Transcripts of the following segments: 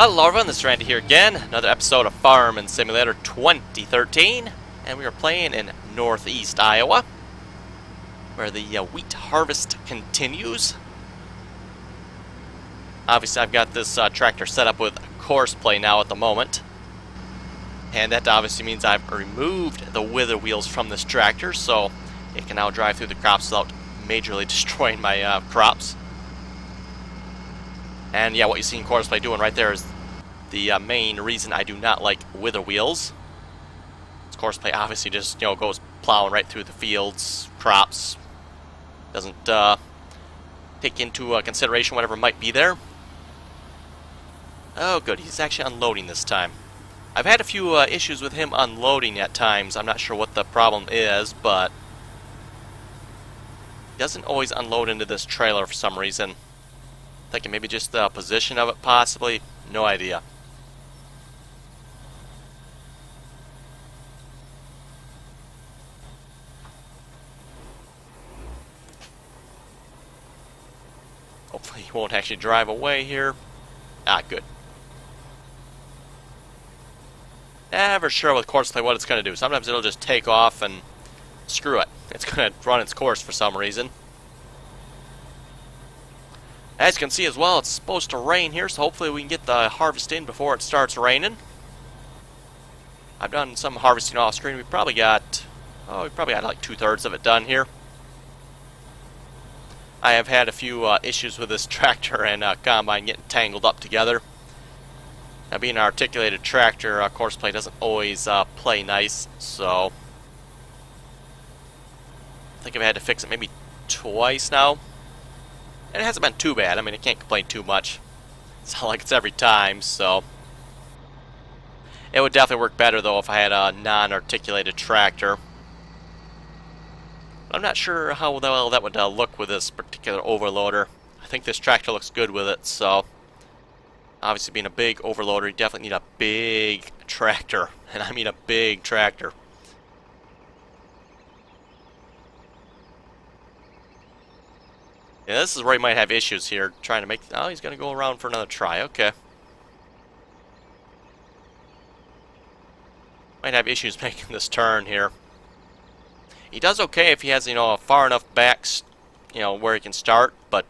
Hello everyone, this is Randy here again, another episode of Farming Simulator 2013, and we are playing in northeast Iowa, where the wheat harvest continues. Obviously I've got this tractor set up with course play now at the moment, and that obviously means I've removed the wither wheels from this tractor, so it can now drive through the crops without majorly destroying my crops. And yeah, what you see in course play doing right there is the main reason I do not like wither wheels. This course play obviously just, goes plowing right through the fields, crops. Doesn't take into consideration whatever might be there. Oh good, he's actually unloading this time. I've had a few issues with him unloading at times. I'm not sure what the problem is, but he doesn't always unload into this trailer for some reason. Thinking maybe just the position of it, possibly. No idea. Hopefully he won't actually drive away here. Ah, good. Never sure with course play what it's going to do. Sometimes it'll just take off and screw it. It's going to run its course for some reason. As you can see as well, it's supposed to rain here, so hopefully we can get the harvest in before it starts raining. I've done some harvesting off screen. We probably got like 2/3 of it done here. I have had a few issues with this tractor and combine getting tangled up together. Now, being an articulated tractor, course play doesn't always play nice, so I think I've had to fix it maybe twice now. And it hasn't been too bad. I mean, I can't complain too much. It's not like it's every time, so it would definitely work better, though, if I had a non-articulated tractor. I'm not sure how well that would look with this particular overloader. I think this tractor looks good with it, so obviously being a big overloader, you definitely need a big tractor, and I mean a big tractor. Yeah, this is where he might have issues here, trying to make... Oh, he's going to go around for another try. Okay. Might have issues making this turn here. He does okay if he has, a far enough back, where he can start, but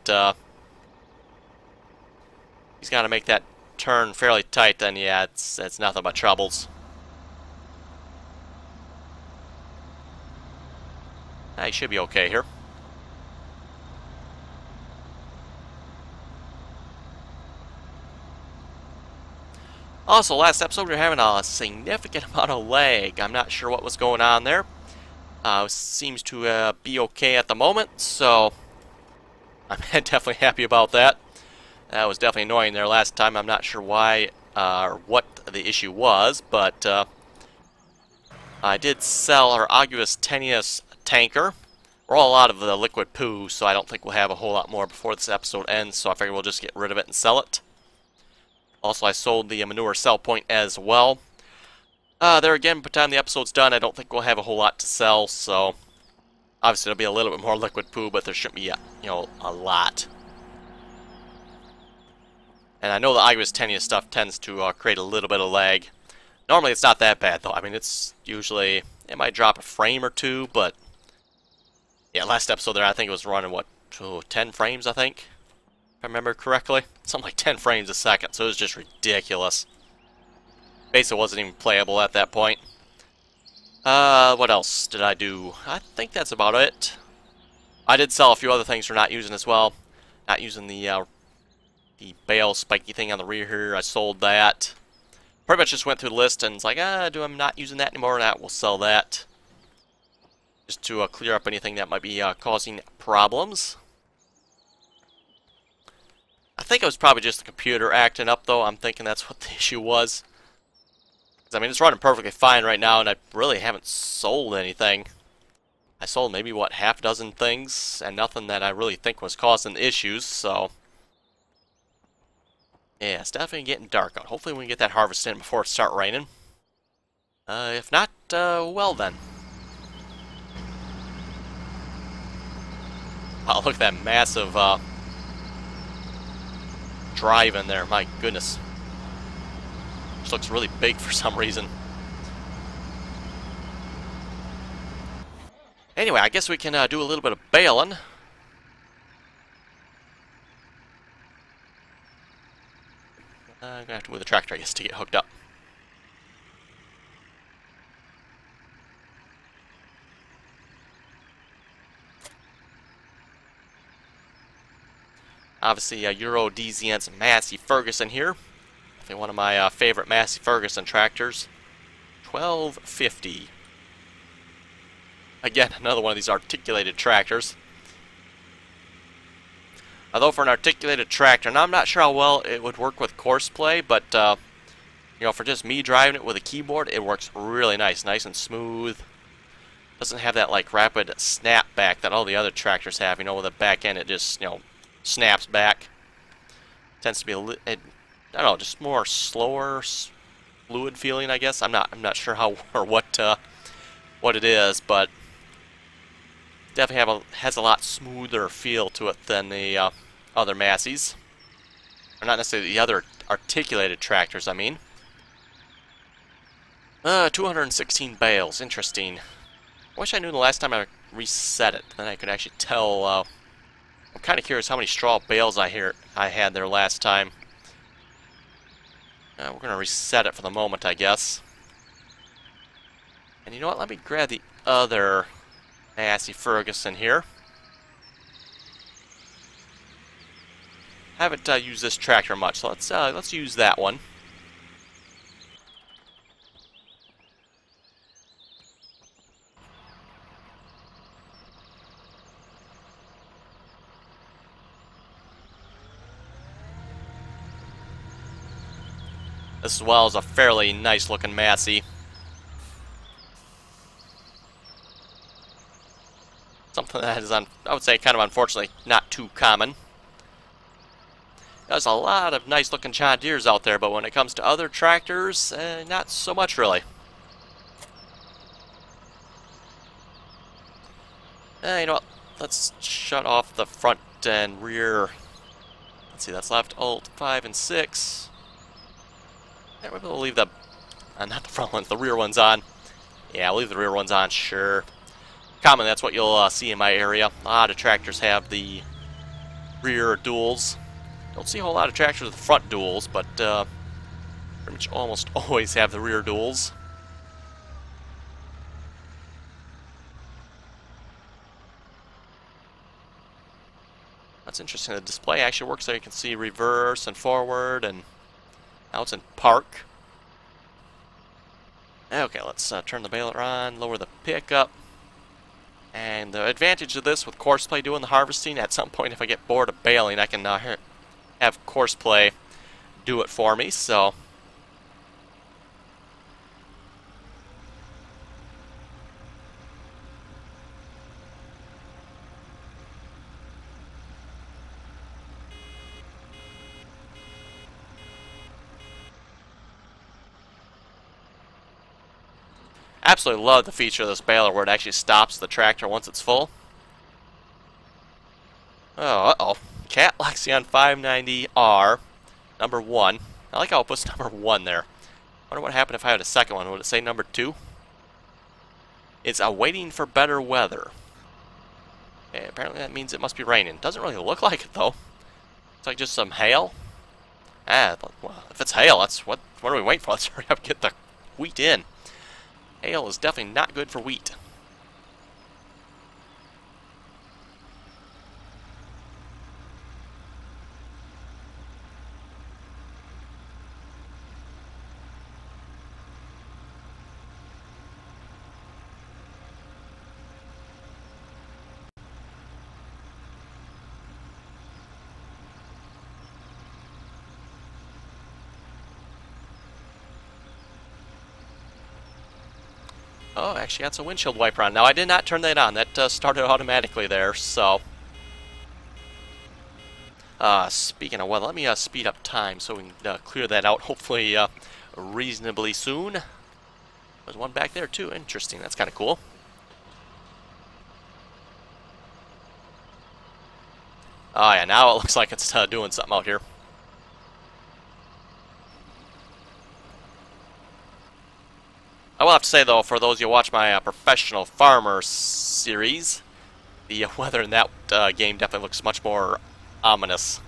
he's got to make that turn fairly tight, then yeah, it's nothing but troubles. He should be okay here. Also, last episode we were having a significant amount of lag. I'm not sure what was going on there. Seems to be okay at the moment, so I'm definitely happy about that. That was definitely annoying there last time. I'm not sure why or what the issue was, but I did sell our Aguas Tenuis tanker. We're all out of the liquid poo, so I don't think we'll have a whole lot more before this episode ends, so I figure we'll just get rid of it and sell it. Also, I sold the manure sell point as well. There again, by the time the episode's done, I don't think we'll have a whole lot to sell, so obviously there'll be a little bit more liquid poo, but there shouldn't be, a lot. And I know the Aguas Tenuis stuff tends to create a little bit of lag. Normally it's not that bad, though. I mean, it's usually, it might drop a frame or two, but yeah, last episode there, I think it was running, 10 frames, I think? If I remember correctly. Something like 10 frames a second, so it was just ridiculous. Basically wasn't even playable at that point. What else did I do? I think that's about it. I did sell a few other things for not using as well. Not using the bale spiky thing on the rear here. I sold that. Pretty much just went through the list and it's like, I'm not using that anymore. We'll sell that. Just to clear up anything that might be causing problems. I think it was probably just the computer acting up, though. I'm thinking that's what the issue was. I mean, it's running perfectly fine right now, and I really haven't sold anything. I sold maybe, half a dozen things, and nothing that I really think was causing issues, so yeah, it's definitely getting dark out. Hopefully we can get that harvest in before it starts raining. If not, well then. Wow, look at that massive drive in there, my goodness. just looks really big for some reason. Anyway, I guess we can do a little bit of baling. I'm gonna have to move the tractor, I guess, to get hooked up. Obviously, Euro DZN's Massey Ferguson here. Definitely one of my favorite Massey Ferguson tractors. 1250. Again, another one of these articulated tractors. Although for an articulated tractor, and I'm not sure how well it would work with courseplay, but you know, for just me driving it with a keyboard, it works really nice and smooth. Doesn't have that like rapid snap back that all the other tractors have. You know, with the back end, it just, you know, snaps back. Tends to be I don't know, just more slower, fluid feeling, I guess. I'm not sure how or what it is, but definitely has a lot smoother feel to it than the other Masseys. Or not necessarily the other articulated tractors, I mean. 216 bales, interesting. I wish I knew the last time I reset it, then I could actually tell. I'm kind of curious how many straw bales I had there last time. We're going to reset it for the moment, I guess. And you know what, let me grab the other Massey Ferguson here. Haven't used this tractor much, so let's use that one. This as well is a fairly nice looking Massey. Something that is, I would say, kind of unfortunately not too common. There's a lot of nice looking John Deeres out there, but when it comes to other tractors, not so much really. You know what, let's shut off the front and rear. Let's see, that's left, Alt 5 and 6. Yeah, we'll leave the, not the front ones, the rear ones on. Yeah, we'll leave the rear ones on, sure. Commonly, that's what you'll see in my area. A lot of tractors have the rear duals. Don't see a whole lot of tractors with front duals, but pretty much almost always have the rear duals. That's interesting. The display actually works so you can see reverse and forward, and now it's in park. Okay, let's turn the baler on, lower the pickup. And the advantage of this with courseplay doing the harvesting, at some point if I get bored of baling, I can have courseplay do it for me, so. Absolutely love the feature of this baler where it actually stops the tractor once it's full. Oh, uh-oh. Cat Lexion 590R, number 1. I like how it puts number 1 there. I wonder what happened if I had a second one. Would it say number 2? It's awaiting for better weather. Okay, apparently that means it must be raining. Doesn't really look like it, though. It's like just some hail. Well, if it's hail, that's what are we waiting for? Let's hurry up and get the wheat in. Hail is definitely not good for wheat. Oh, actually that's a windshield wiper on. Now I did not turn that on. That started automatically there, so. Speaking of weather, let me speed up time so we can clear that out hopefully reasonably soon. There's one back there too. Interesting. That's kind of cool. Oh yeah, now it looks like it's doing something out here. I will have to say, though, for those of you who watch my Professional Farmer series, the weather in that game definitely looks much more ominous.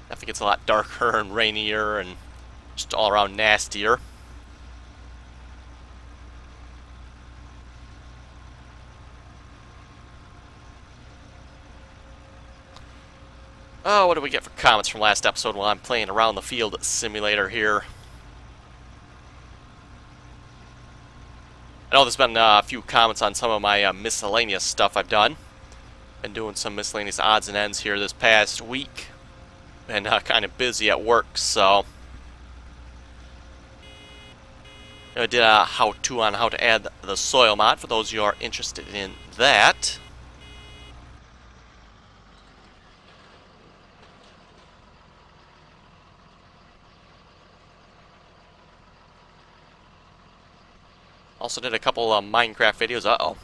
Definitely gets a lot darker and rainier and just all around nastier. Oh, what do we get for comments from last episode while I'm playing around the field simulator here? I know there's been a few comments on some of my miscellaneous stuff I've done. Been doing some miscellaneous odds and ends here this past week. Been kind of busy at work, so I did a how-to on how to add the soil mod for those of you who are interested in that. Also did a couple of Minecraft videos. Uh-oh.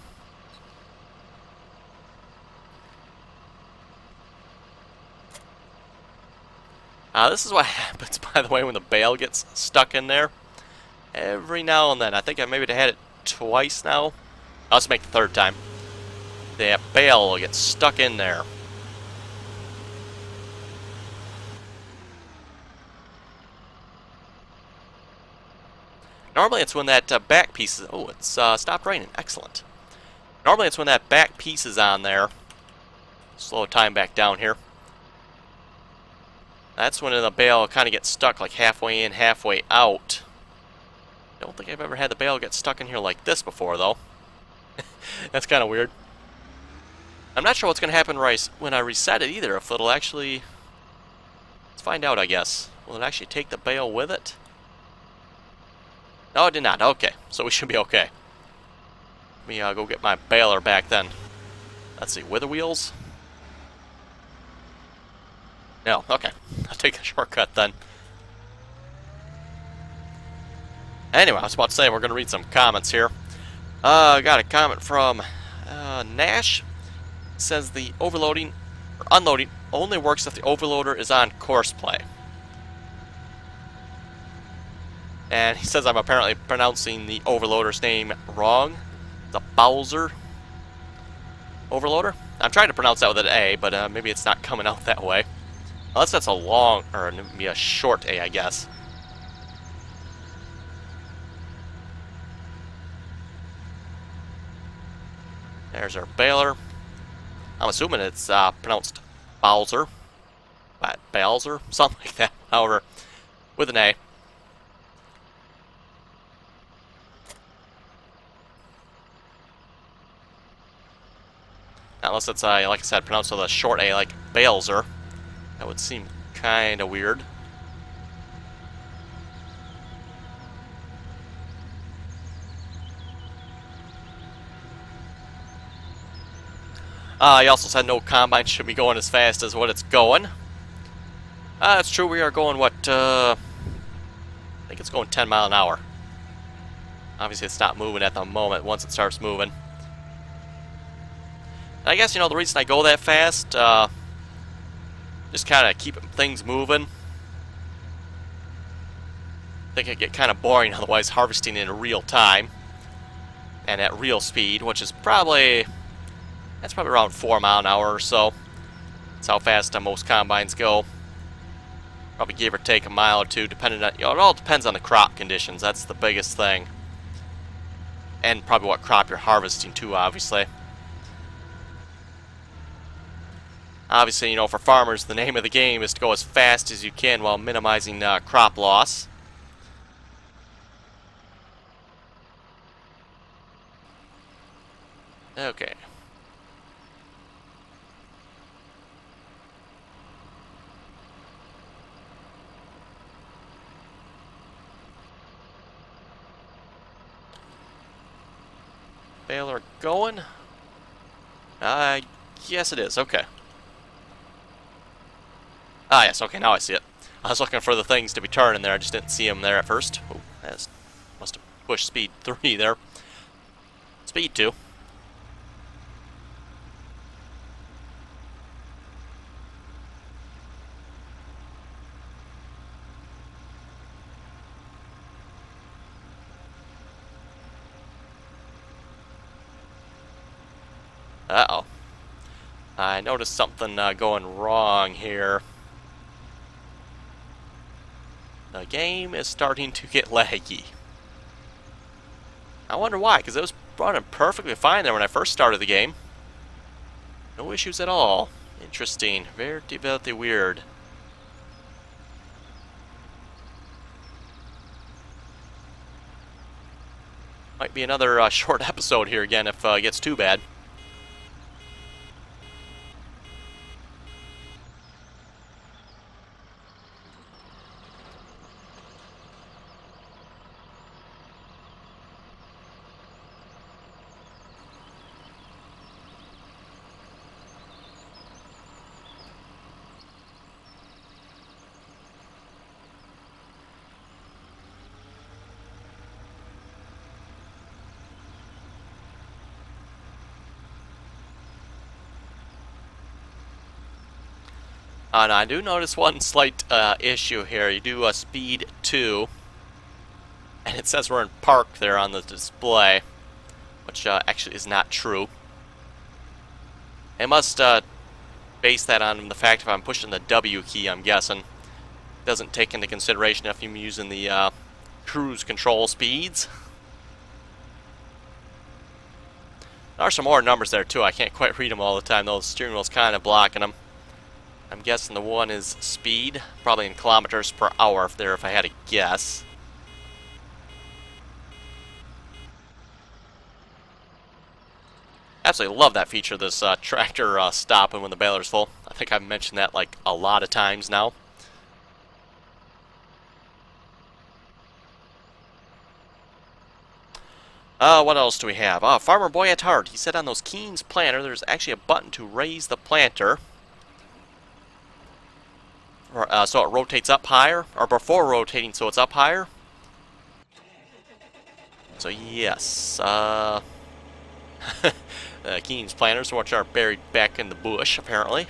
This is what happens, by the way, when the bale gets stuck in there. Every now and then. I think I maybe had it twice now. Let's make the third time. The bale will get stuck in there. Normally it's when that back piece is... Oh, it's stopped raining. Excellent. Normally it's when that back piece is on there. Slow time back down here. That's when the bale kind of gets stuck like halfway in, halfway out. Don't think I've ever had the bale get stuck in here like this before, though. That's kind of weird. I'm not sure what's going to happen when I reset it either. If it'll actually... Let's find out, I guess. Will it actually take the bale with it? No, it did not. Okay, so we should be okay. Let me go get my baler back then. Let's see, wither wheels? No, okay. I'll take the shortcut then. Anyway, I was about to say we're going to read some comments here. I got a comment from Nash. It says the overloading or unloading only works if the overloader is on course play. And he says I'm apparently pronouncing the overloader's name wrong. The Bowser overloader. I'm trying to pronounce that with an A, but maybe it's not coming out that way. Unless that's a long, or maybe a short A, I guess. There's our baler. I'm assuming it's pronounced Bowser. Bowser? Something like that. However, with an A. Unless it's, like I said, pronounced with a short A, like Balzer. That would seem kind of weird. He also said no combine should be going as fast as what it's going. That's true, we are going, what, I think it's going 10 miles an hour. Obviously it's not moving at the moment once it starts moving. I guess, you know, the reason I go that fast, just kind of keep things moving. I think it'd get kind of boring otherwise harvesting in real time. And at real speed, which is probably, that's probably around 4 miles an hour or so. That's how fast most combines go. Probably give or take a mile or two, depending on, you know, it all depends on the crop conditions. That's the biggest thing. And probably what crop you're harvesting too, obviously. Obviously, you know, for farmers, the name of the game is to go as fast as you can while minimizing crop loss. Okay. Baler going? Yes it is, okay. Ah, yes, okay, now I see it. I was looking for the things to be turning there, I just didn't see them there at first. Oh, that must have pushed speed 3 there. Speed 2. Uh-oh. I noticed something going wrong here. The game is starting to get laggy. I wonder why, because it was running perfectly fine there when I first started the game. No issues at all. Interesting. Very, very weird. Might be another short episode here again if it gets too bad. Now I do notice one slight issue here. You do speed 2, and it says we're in park there on the display, which actually is not true. It must base that on the fact if I'm pushing the W key, I'm guessing. It doesn't take into consideration if I'm using the cruise control speeds. There are some more numbers there too. I can't quite read them all the time, though. The steering wheel's kind of blocking them. I'm guessing the one is speed, probably in kilometers per hour if I had to guess. Absolutely love that feature, this tractor stopping when the baler's full. I think I've mentioned that like a lot of times now. What else do we have? Farmer Boy at Heart. He said on those Keen's planter there's actually a button to raise the planter. So it rotates up higher, or before rotating so it's up higher. So yes, Keen's planters, which are buried back in the bush, apparently.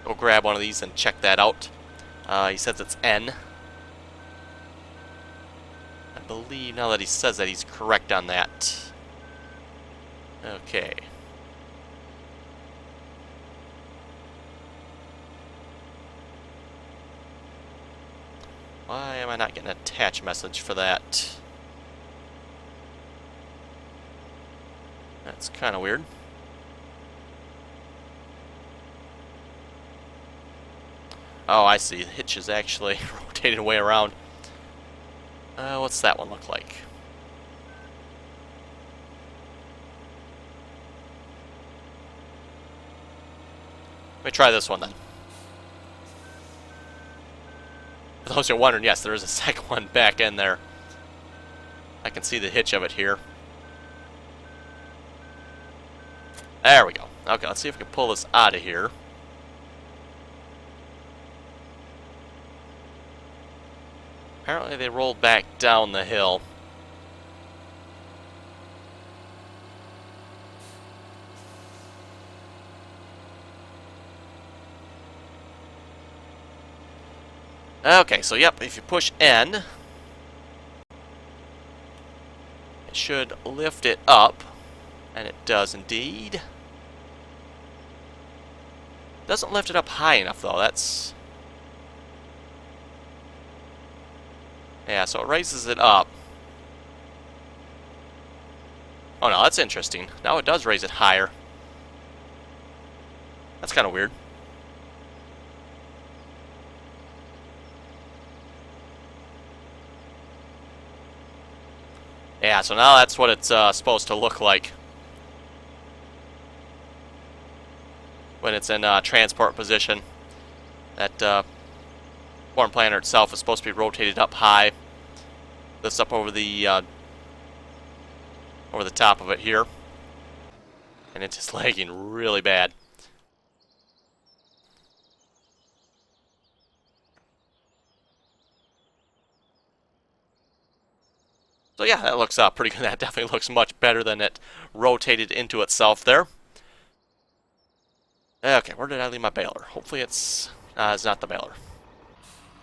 Go grab one of these and check that out. He says it's N. I believe, now that he says that, he's correct on that. Okay. Why am I not getting an attach message for that? That's kind of weird. Oh, I see. The hitch is actually rotated way around. What's that one look like? Let me try this one then. For those who are wondering, yes, there is a second one back in there. I can see the hitch of it here. There we go. Okay, let's see if we can pull this out of here. Apparently they rolled back down the hill. Okay, so yep, if you push N, it should lift it up, and it does indeed. Doesn't lift it up high enough though, that's... Yeah, so it raises it up. Oh no, that's interesting. Now it does raise it higher. That's kind of weird. Yeah, so now that's what it's supposed to look like when it's in transport position. That corn planter itself is supposed to be rotated up high. Lifts up over the top of it here, and it's just lagging really bad. So yeah, that looks pretty good. That definitely looks much better than it rotated into itself there. Okay, where did I leave my baler? Hopefully it's not the baler.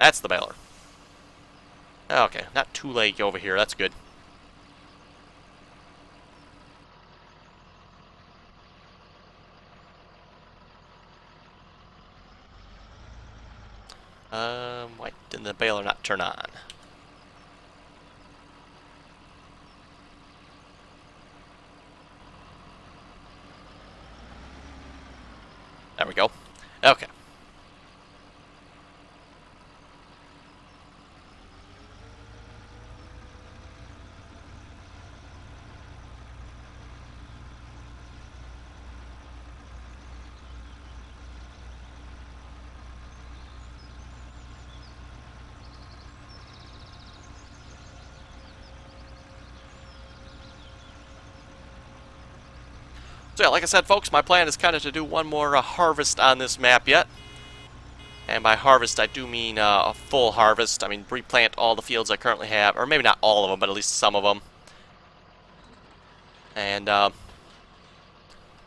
That's the baler. Okay, not too laggy over here. That's good. Why didn't the baler not turn on? There we go. Okay. So yeah, like I said, folks, my plan is kind of to do one more harvest on this map yet. And by harvest, I do mean a full harvest. I mean, replant all the fields I currently have, or maybe not all of them, but at least some of them. And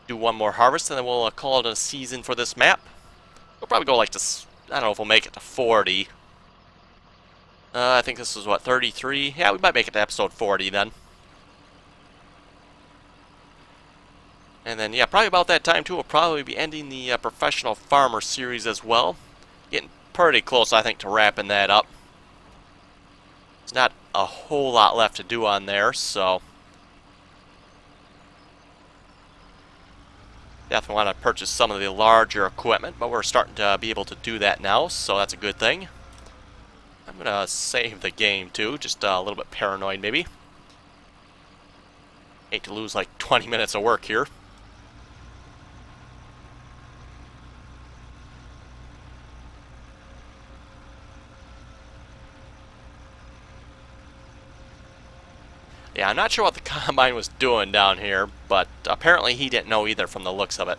do one more harvest, and then we'll call it a season for this map. We'll probably go like to, I don't know if we'll make it to 40. I think this is, what, 33? Yeah, we might make it to episode 40 then. And then, yeah, probably about that time, too, we'll probably be ending the Professional Farmer series as well. Getting pretty close, I think, to wrapping that up. There's not a whole lot left to do on there, so definitely want to purchase some of the larger equipment, but we're starting to be able to do that now, so that's a good thing. I'm going to save the game, too, just a little bit paranoid, maybe. Hate to lose, like, 20 minutes of work here. Yeah, I'm not sure what the Combine was doing down here, but apparently he didn't know either from the looks of it.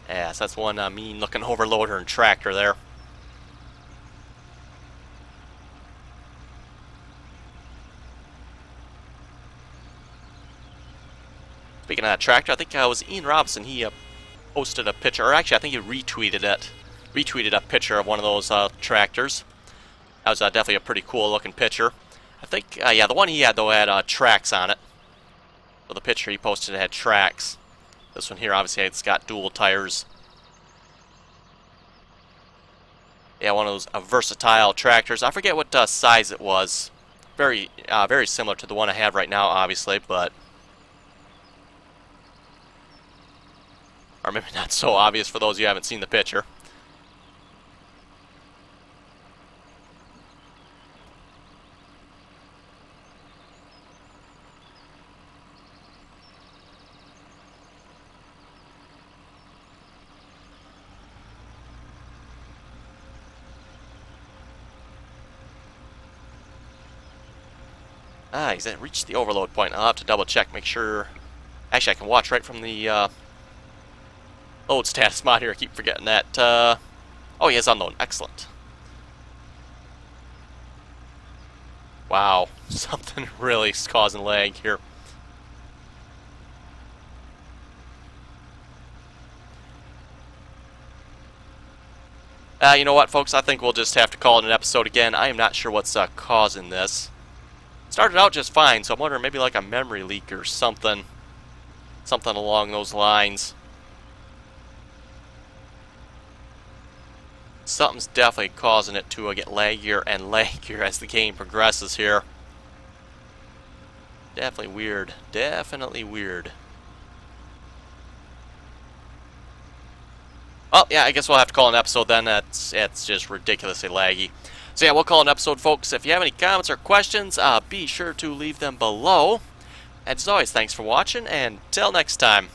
Yeah, so that's one mean-looking overloader and tractor there. Speaking of that tractor, I think it was Ian Robinson. He posted a picture, or actually I think he retweeted it. Retweeted a picture of one of those tractors. That was definitely a pretty cool looking picture. I think, yeah, the one he had though had tracks on it. So the picture he posted had tracks. This one here, obviously, it's got dual tires. Yeah, one of those versatile tractors. I forget what size it was. Very similar to the one I have right now, obviously, but or maybe not so obvious for those of you who haven't seen the picture. Ah, he's reached the overload point. I'll have to double check, make sure. Actually, I can watch right from the load status mod here. I keep forgetting that. Oh, he has unload. Excellent. Wow, something really is causing lag here. You know what, folks? I think we'll just have to call it an episode again. I am not sure what's causing this. Started out just fine, so I'm wondering maybe like a memory leak or something. Something along those lines. Something's definitely causing it to get laggier and laggier as the game progresses here. Definitely weird. Definitely weird. Well, yeah, I guess we'll have to call an episode then. It's just ridiculously laggy. So yeah, we'll call an episode, folks. If you have any comments or questions, be sure to leave them below. And as always, thanks for watching, and till next time.